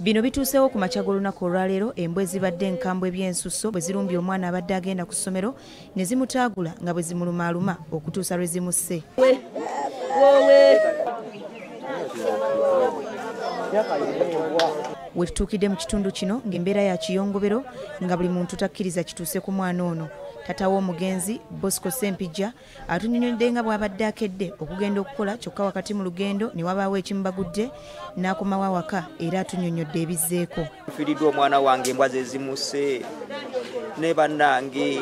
Bino bituuseewo ku makya g'olunaku olwaleero embwa ezibadde enkambwe by'ensusso bwe zirumbye omwana abadde agenda ku ssomero ne zimutaagula nga bwe zimulumaaluma okutuusa lwe zimusse. We tutuukidde mu kitundu kino ng'embeera ya kiyongobero nga buli muntu takkiriza kituuse ku mwana ono. Tata w'omugenzi Bosco Sempijja atunyonyodde nga bw'abadde akedde okugenda okukola kyokka wakati mu lugendo ne wabaawo ekimubagudde n'akomawo awaka era atunyonyodde ebizzeeko. Nfiiriddwa omwana wange embwa ze zimusse ne bannange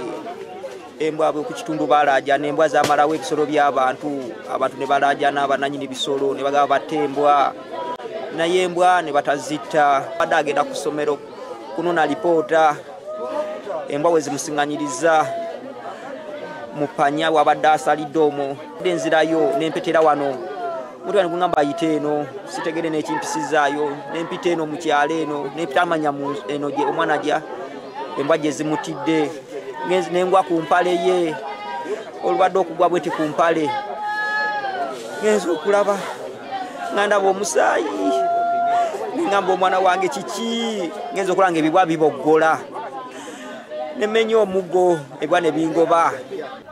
embwa abo ku kitundu balaajana embwa zamalawo ebisolo by'abantu abantu ne balaajana abannannyini bisolo ne bagaba batta embwa naye embwa ne batazitta badde agenda ku ssomero kunona lipoota embwa we zimusiŋŋanyiriza mu ppanya wabadde asalidde omwo enzirayo n'empetera wano mutu wano kuŋŋamba ayite eno sitegere n'ekimpisizaayo n'empita eno mu kyalo eno n'empita amanya eno gye omwana gya embwa gye zimutidde n'engwa ku mpale ye olubadde okugwa bweti ku mpale ngenza okulaba nga ndaba omusaayi ngamba omwana wange kiki ngenza okulaba nga ebibwa biboggola nemenya omuggo ebwa ne bingoba.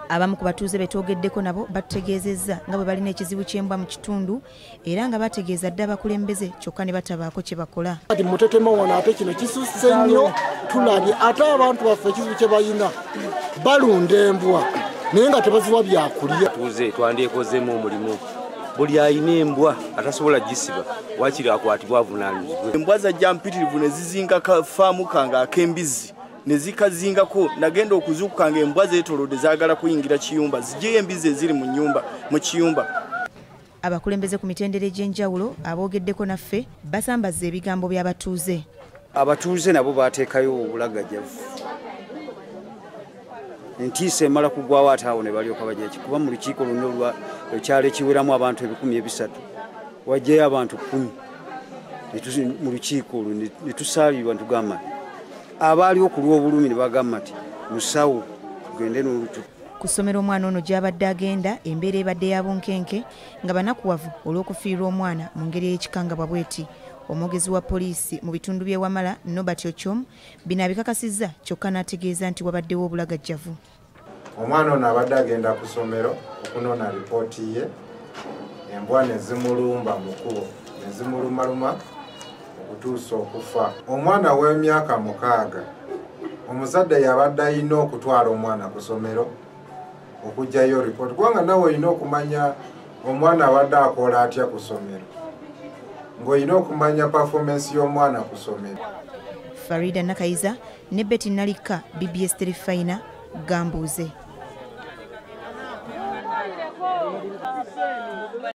Abamu ku batuuze betwogeddeko nabo batutegeezezza nga bwe balina ekizibu ky'embwa mu kitundu era nga bategeeza dde abakulembeze kyokka ne batabaako kye bakola. Kati mutetema wano ate kino kisusse nnyo tulabye ate abantu baffe ekizibu kye balina balunda embwa naye nga tebaziwa byakulya. Tuuze twandyekozeemu omulimu buli alina embwa atasobola gisiba wakiri akwatibwa avunaanyizibwe. Embwa zajja mpitirivu ne zizinga kafaamu kange ak'embizi ne zikazingako nagenda okuzuukuka nga embwa zeetolodde zaagala kuyingira kiyumba zijjeyo embizi eziri mu kiyumba. Abakulembeze ku mitendera egy'enjawulo aboogeddeko naffe basambazza ebigambo by'abatuuze. Abatuuze nabo baateekayo obulagajjavu entiisa emala kugwawo ate awo ne balyoka bajja kuba mu lukiiko luno ekyalo ekiweramu abantu 300 wajjayo abantu 10 mu lukiiko olwo ne tusaalirwa tugamba abaali okulwa obulumi ne bagamba nti musawo tugende n'olutu. Ku ssomero omwana ono gy'abadde agenda embeera ebadde ya bunkenke nga banakuwavu olw'okufiirwa omwana mu ngeri ey'ekikangabwa bweti. Omwogezi wa poliisi mu bitundu by'e Wamala Nobert Ochom bino abikakasizza kyokka n'ategeeza nti wabaddewo obulagajjavu. Omwana ono abadde agenda ku ssomero okunona lipooti ye embwa ne zimulumba mu kkubo ne zimulumaluma okutuusa okufa. Omwana w'emyaka 6 omuzadde yabadde alina okutwala omwana ku ssomero okugyayo lipooti kubanga nawe olina okumanya omwana abadde akola atya ku ssomero ng'olina okumanya performance y'omwana ku ssomero. Farida Nakayiza ne Betty Nalika BBS Terefayina Gambuuze.